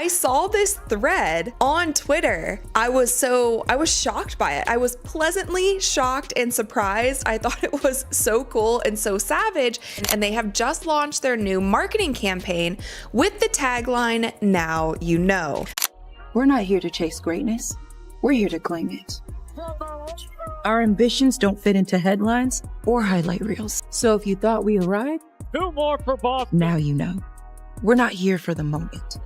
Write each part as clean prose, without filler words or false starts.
I saw this thread on Twitter. I was shocked by it. I was pleasantly shocked and surprised. I thought it was so cool and so savage. And they have just launched their new marketing campaign with the tagline, "Now you know." We're not here to chase greatness. We're here to claim it. Our ambitions don't fit into headlines or highlight reels. So if you thought we arrived, 2 more for Boston. now you know. We're not here for the moment.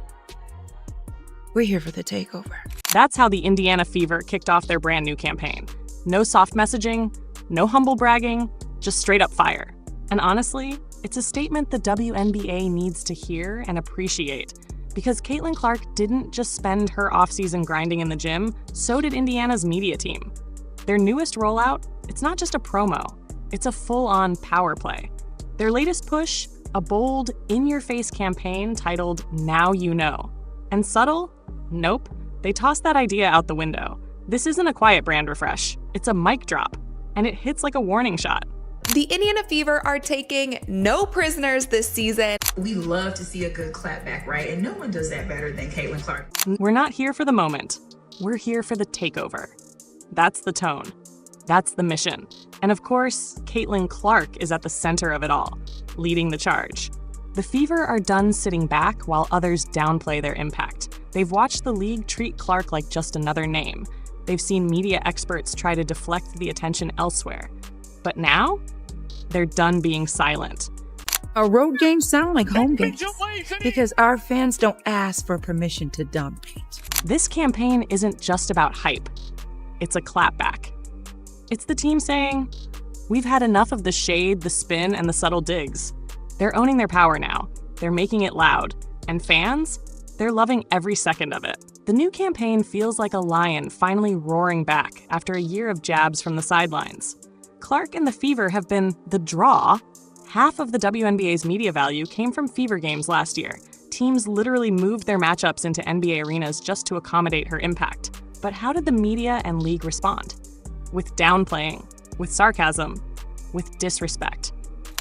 We're here for the takeover. That's how the Indiana Fever kicked off their brand new campaign. No soft messaging, no humble bragging, just straight up fire. And honestly, it's a statement the WNBA needs to hear and appreciate. Because Caitlin Clark didn't just spend her offseason grinding in the gym, so did Indiana's media team. Their newest rollout, it's not just a promo, it's a full-on power play. Their latest push, a bold, in-your-face campaign titled "Now You Know." And subtle? Nope. They tossed that idea out the window. This isn't a quiet brand refresh, it's a mic drop, and it hits like a warning shot. The Indiana Fever are taking no prisoners this season. We love to see a good clapback, right? And no one does that better than Caitlin Clark. We're not here for the moment. We're here for the takeover. That's the tone. That's the mission. And of course, Caitlin Clark is at the center of it all, leading the charge. The Fever are done sitting back while others downplay their impact. They've watched the league treat Clark like just another name. They've seen media experts try to deflect the attention elsewhere. But now, they're done being silent. Our road games sound like home games because our fans don't ask for permission to dominate. This campaign isn't just about hype. It's a clapback. It's the team saying, we've had enough of the shade, the spin, and the subtle digs. They're owning their power now. They're making it loud. And fans, they're loving every second of it. The new campaign feels like a lion finally roaring back after a year of jabs from the sidelines. Clark and the Fever have been the draw. Half of the WNBA's media value came from Fever games last year. Teams literally moved their matchups into NBA arenas just to accommodate her impact. But how did the media and league respond? With downplaying, with sarcasm, with disrespect.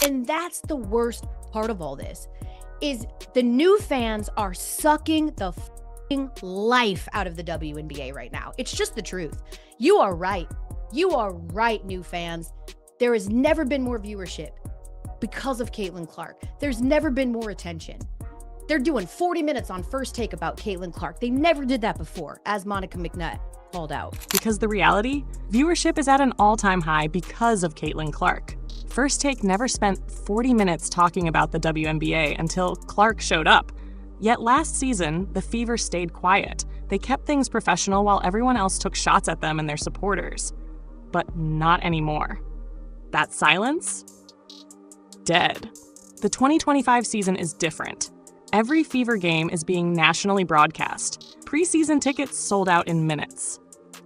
And that's the worst part of all this, is the new fans are sucking the life out of the WNBA right now. It's just the truth. You are right. You are right, new fans. There has never been more viewership because of Caitlin Clark. There's never been more attention. They're doing 40 minutes on First Take about Caitlin Clark. They never did that before, as Monica McNutt called out. Because the reality, viewership is at an all-time high because of Caitlin Clark. First Take never spent 40 minutes talking about the WNBA until Clark showed up. Yet last season, the Fever stayed quiet. They kept things professional while everyone else took shots at them and their supporters. But not anymore. That silence? Dead. The 2025 season is different. Every Fever game is being nationally broadcast. Preseason tickets sold out in minutes.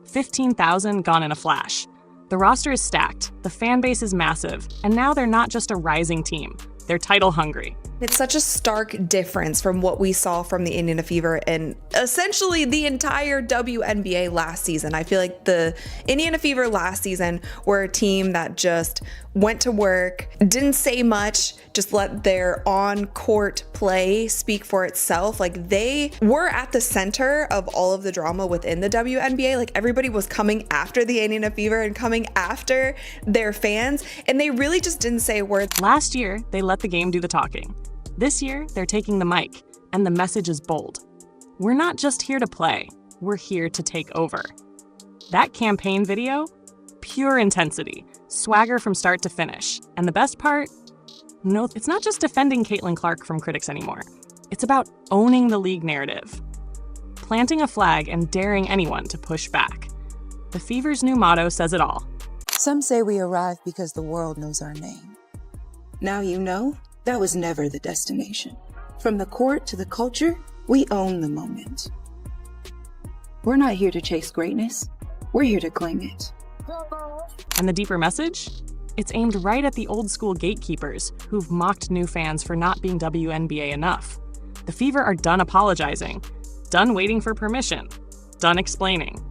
15,000 gone in a flash. The roster is stacked, the fan base is massive, and now they're not just a rising team, they're title hungry. It's such a stark difference from what we saw from the Indiana Fever and essentially the entire WNBA last season. I feel like the Indiana Fever last season were a team that just went to work, didn't say much, just let their on-court play speak for itself. Like, they were at the center of all of the drama within the WNBA. Like, everybody was coming after the Indiana Fever and coming after their fans, and they really just didn't say a word. Last year, they let the game do the talking. This year, they're taking the mic, and the message is bold. We're not just here to play, we're here to take over. That campaign video? Pure intensity, swagger from start to finish. And the best part? No, it's not just defending Caitlin Clark from critics anymore. It's about owning the league narrative. Planting a flag and daring anyone to push back. The Fever's new motto says it all. Some say we arrive because the world knows our name. Now you know, that was never the destination. From the court to the culture, we own the moment. We're not here to chase greatness. We're here to claim it. And the deeper message? It's aimed right at the old school gatekeepers who've mocked new fans for not being WNBA enough. The Fever are done apologizing, done waiting for permission, done explaining.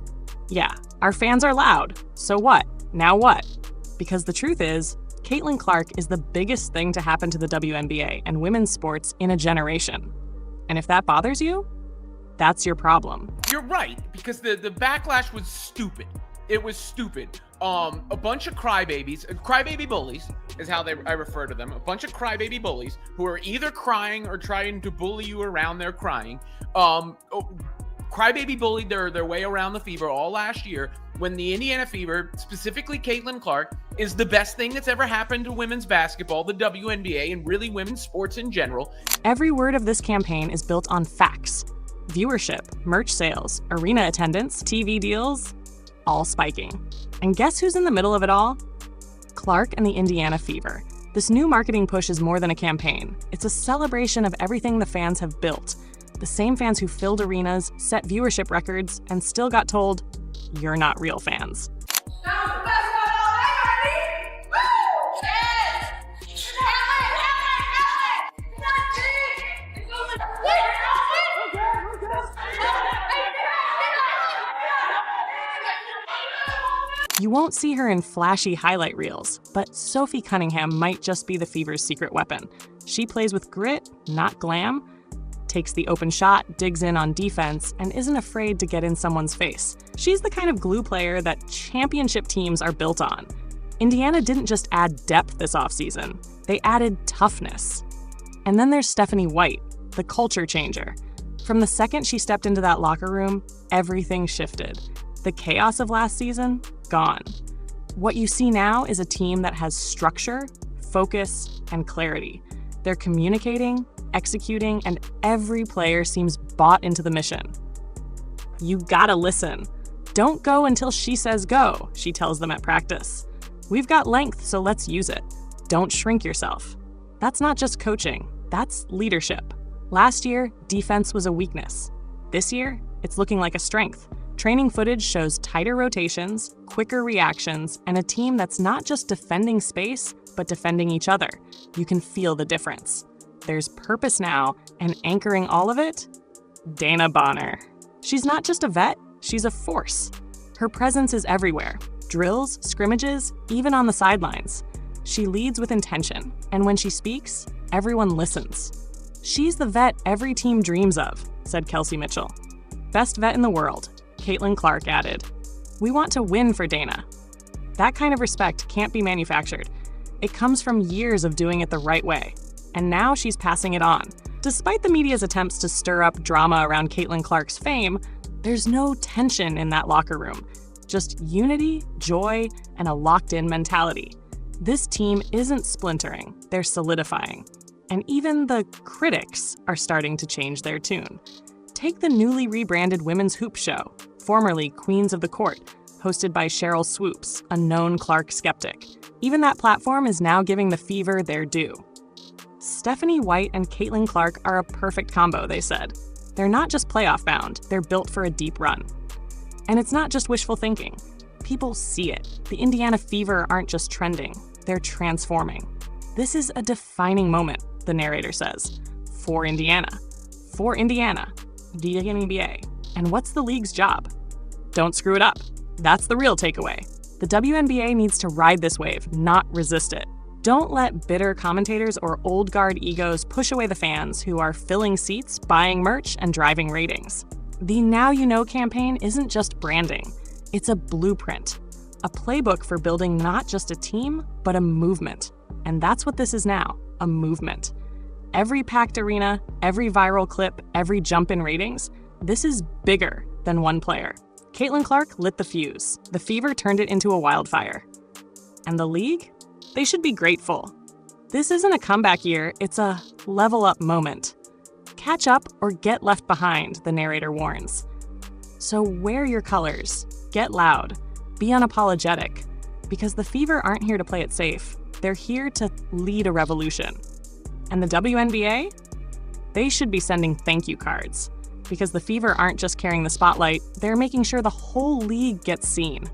Yeah, our fans are loud. So what? Now what? Because the truth is, Caitlin Clark is the biggest thing to happen to the WNBA and women's sports in a generation. And if that bothers you, that's your problem. You're right, because the backlash was stupid. It was stupid. A bunch of crybaby bullies is how I refer to them. A bunch of crybaby bullies who are either crying or trying to bully you around their crying. Crybaby bullied their way around the Fever all last year, when the Indiana Fever, specifically Caitlin Clark, is the best thing that's ever happened to women's basketball, the WNBA, and really women's sports in general. Every word of this campaign is built on facts. Viewership, merch sales, arena attendance, TV deals, all spiking. And guess who's in the middle of it all? Clark and the Indiana Fever. This new marketing push is more than a campaign. It's a celebration of everything the fans have built. The same fans who filled arenas, set viewership records, and still got told, you're not real fans. You won't see her in flashy highlight reels, but Sophie Cunningham might just be the Fever's secret weapon. She plays with grit, not glam, takes the open shot, digs in on defense, and isn't afraid to get in someone's face. She's the kind of glue player that championship teams are built on. Indiana didn't just add depth this offseason, they added toughness. And then there's Stephanie White, the culture changer. From the second she stepped into that locker room, everything shifted. The chaos of last season, gone. What you see now is a team that has structure, focus, and clarity. They're communicating, executing, and every player seems bought into the mission. You gotta listen. Don't go until she says go, she tells them at practice. We've got length, so let's use it. Don't shrink yourself. That's not just coaching, that's leadership. Last year, defense was a weakness. This year, it's looking like a strength. Training footage shows tighter rotations, quicker reactions, and a team that's not just defending space, but defending each other. You can feel the difference. There's purpose now, and anchoring all of it, Dana Bonner. She's not just a vet, she's a force. Her presence is everywhere. Drills, scrimmages, even on the sidelines. She leads with intention, and when she speaks, everyone listens. She's the vet every team dreams of, said Kelsey Mitchell. Best vet in the world, Caitlin Clark added. We want to win for Dana. That kind of respect can't be manufactured. It comes from years of doing it the right way. And now she's passing it on. Despite the media's attempts to stir up drama around Caitlin Clark's fame, there's no tension in that locker room. Just unity, joy, and a locked-in mentality. This team isn't splintering, they're solidifying. And even the critics are starting to change their tune. Take the newly rebranded Women's Hoop Show, formerly Queens of the Court, hosted by Cheryl Swoops, a known Clark skeptic. Even that platform is now giving the Fever their due. Stephanie White and Caitlin Clark are a perfect combo, they said. They're not just playoff bound, they're built for a deep run. And it's not just wishful thinking. People see it. The Indiana Fever aren't just trending, they're transforming. This is a defining moment, the narrator says. For Indiana. For Indiana. The WNBA. And what's the league's job? Don't screw it up. That's the real takeaway. The WNBA needs to ride this wave, not resist it. Don't let bitter commentators or old guard egos push away the fans who are filling seats, buying merch, and driving ratings. The Now You Know campaign isn't just branding. It's a blueprint, a playbook for building not just a team, but a movement. And that's what this is now, a movement. Every packed arena, every viral clip, every jump in ratings, this is bigger than one player. Caitlin Clark lit the fuse. The Fever turned it into a wildfire. And the league? They should be grateful. This isn't a comeback year, it's a level up moment. Catch up or get left behind, the narrator warns. So wear your colors, get loud, be unapologetic, because the Fever aren't here to play it safe. They're here to lead a revolution. And the WNBA? They should be sending thank you cards, because the Fever aren't just carrying the spotlight, they're making sure the whole league gets seen.